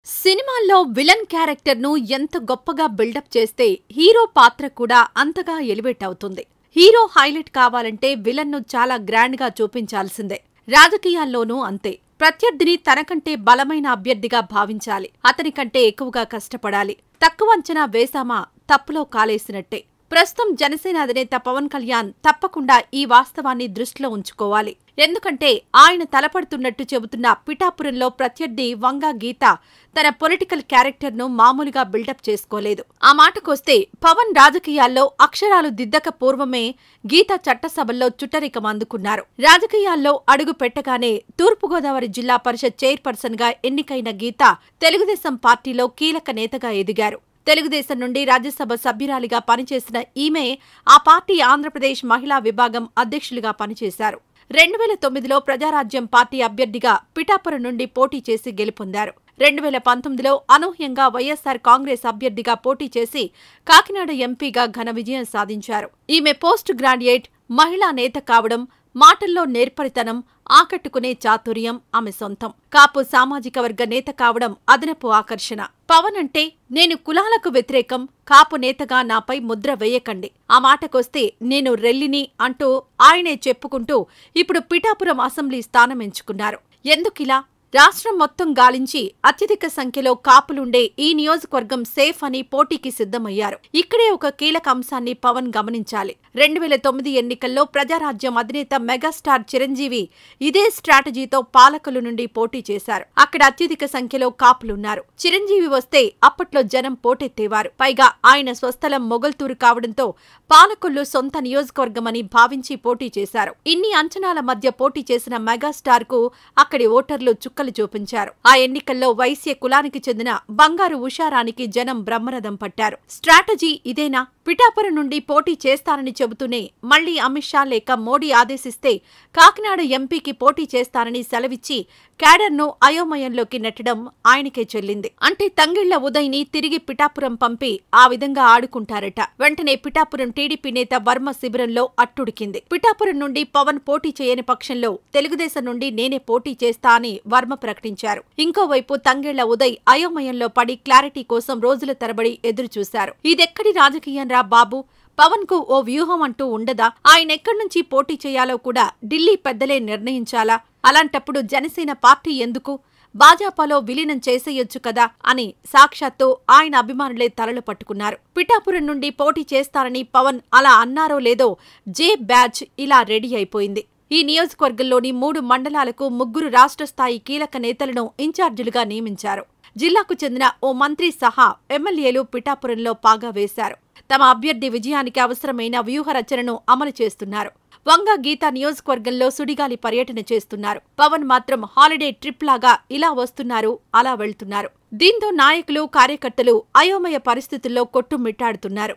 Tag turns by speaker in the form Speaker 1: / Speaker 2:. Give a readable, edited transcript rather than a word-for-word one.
Speaker 1: సినిమాల్లో విలన్ క్యారెక్టర్ను ఎంత గొప్పగా బిల్డప్ చేస్తే హీరో పాత్ర కూడా అంతగా ఎలివేట్ అవుతుంది. హీరో హైలైట్ కావాలంటే విలన్ను చాలా గ్రాండ్గా చూపించాల్సిందే. రాజకీయాల్లోనూ అంతే. ప్రత్యర్థిని తనకంటే బలమైన అభ్యర్థిగా భావించాలి. అతనికంటే ఎక్కువగా కష్టపడాలి. తక్కువ అంచనా వేశామా తప్పులో కాలేసినట్టే. ప్రస్తుతం జనసేన అధినేత పవన్ కళ్యాణ్ తప్పకుండా ఈ వాస్తవాన్ని దృష్టిలో ఉంచుకోవాలి. ఎందుకంటే ఆయన తలపడుతున్నట్టు చెబుతున్న పిఠాపురంలో ప్రత్యర్థి వంగా గీత తన పొలిటికల్ క్యారెక్టర్ను మామూలుగా బిల్డప్ చేసుకోలేదు. ఆ మాటకొస్తే పవన్ రాజకీయాల్లో అక్షరాలు దిద్దక పూర్వమే గీత చట్టసభల్లో చుట్టరికం అందుకున్నారు. రాజకీయాల్లో అడుగు పెట్టగానే తూర్పుగోదావరి జిల్లా పరిషత్ చైర్పర్సన్ గా ఎన్నికైన గీత తెలుగుదేశం పార్టీలో కీలక నేతగా ఎదిగారు. తెలుగుదేశం నుండి రాజ్యసభ సభ్యురాలిగా పనిచేసిన ఈమె ఆ పార్టీ ఆంధ్రప్రదేశ్ మహిళా విభాగం అధ్యక్షులుగా పనిచేశారు. 2009లో ప్రజారాజ్యం పార్టీ అభ్యర్థిగా పిఠాపురం నుండి పోటీ చేసి గెలుపొందారు. 2019లో అనూహ్యంగా వైఎస్సార్ కాంగ్రెస్ అభ్యర్థిగా పోటీ చేసి కాకినాడ ఎంపీగా ఘన విజయం సాధించారు. ఈమె పోస్ట్ గ్రాడ్యుయేట్, మహిళా నేత కావడం, మాటల్లో నేర్పరితనం, ఆకట్టుకునే చాతుర్యం ఆమె సొంతం. కాపు సామాజిక వర్గ నేత కావడం అదనపు ఆకర్షణ. పవన్ అంటే నేను కులాలకు వ్యతిరేకం, కాపు నేతగా నాపై ముద్ర వేయకండి. ఆ మాటకొస్తే నేను రెల్లిని అంటూ ఆయనే చెప్పుకుంటూ ఇప్పుడు పిఠాపురం అసెంబ్లీ స్థానం ఎంచుకున్నారు. ఎందుకిలా? రాష్ట్రం మొత్తం గాలించి అత్యధిక సంఖ్యలో కాపులుండే ఈ నియోజకవర్గం సేఫ్ అని పోటీకి సిద్ధమయ్యారు. ఇక్కడే ఒక కీలక అంశాన్ని పవన్ గమనించాలి. 2009 ఎన్నికల్లో ప్రజారాజ్యం అధినేత మెగాస్టార్ చిరంజీవి ఇదే స్ట్రాటజీతో పాలకుల నుండి పోటీ చేశారు. అక్కడ అత్యధిక సంఖ్యలో కాపులున్నారు. చిరంజీవి వస్తే అప్పట్లో జనం పోటెత్తేవారు. పైగా ఆయన స్వస్థలం మొగల్తూరు కావడంతో పాలకులు సొంత నియోజకవర్గమని భావించి పోటీ చేశారు. ఇన్ని అంచనాల మధ్య పోటీ చేసిన మెగాస్టార్ కు అక్కడి ఓటర్లు చుక్కలు చూపించారు. ఆ ఎన్నికల్లో వైశ్య కులానికి చెందిన బంగారు ఉషారానికి జనం బ్రహ్మరథం పట్టారు. స్ట్రాటజీ ఇదేనా? పిఠాపురం నుండి పోటీ చేస్తానని చెబుతూనే మళ్లీ అమిత్ షా లేక మోడీ ఆదేశిస్తే కాకినాడ ఎంపీకి పోటీ చేస్తానని సెలవిచ్చి క్యాడర్ను అయోమయంలోకి నెట్టడం ఆయనకే చెల్లింది. అంటే తంగిళ్ల ఉదయ్ని తిరిగి పిఠాపురం పంపి ఆ విధంగా ఆడుకుంటారట. వెంటనే పిఠాపురం టీడీపీ నేత వర్మ శిబిరంలో అట్టుడికింది. పిఠాపురం నుండి పవన్ పోటీ చేయని పక్షంలో తెలుగుదేశం నుండి నేనే పోటీ చేస్తా అని వర్మ ప్రకటించారు. ఇంకోవైపు తంగిళ్ల ఉదయ్ అయోమయంలో పడి క్లారిటీ కోసం రోజుల తరబడి ఎదురుచూశారు. ఇదెక్కడి రాజకీయం రా బాబు? పవన్ కు ఓ వ్యూహం అంటూ ఉండదా? ఆయనెక్కడి నుంచి పోటీ చేయాలో కూడా ఢిల్లీ పెద్దలే నిర్ణయించాలా? అలాంటప్పుడు జనసేన పార్టీ ఎందుకు? భాజపాలో విలీనం చేసేయొచ్చు కదా అని సాక్షాత్తు ఆయన అభిమానులే తలలు పట్టుకున్నారు. పిఠాపురం నుండి పోటీ చేస్తారని పవన్ అలా అన్నారో లేదో జే బ్యాచ్ ఇలా రెడీ అయిపోయింది. ఈ నియోజకవర్గంలోని 3 మండలాలకు 3 రాష్ట్ర స్థాయి కీలక నేతలను ఇన్ఛార్జీలుగా నియమించారు. జిల్లాకు చెందిన ఓ మంత్రి సహా ఎమ్మెల్యేలు పిఠాపురంలో పాగా వేశారు. తమ అభ్యర్థి విజయానికి అవసరమైన వ్యూహ రచనను అమలు చేస్తున్నారు. వంగా గీత నియోజకవర్గంలో సుడిగాలి పర్యటన చేస్తున్నారు. పవన్ మాత్రం హాలిడే ట్రిప్ లాగా ఇలా వస్తున్నారు, అలా వెళ్తున్నారు. దీంతో నాయకులు, కార్యకర్తలు అయోమయ పరిస్థితుల్లో కొట్టుమిట్టాడుతున్నారు.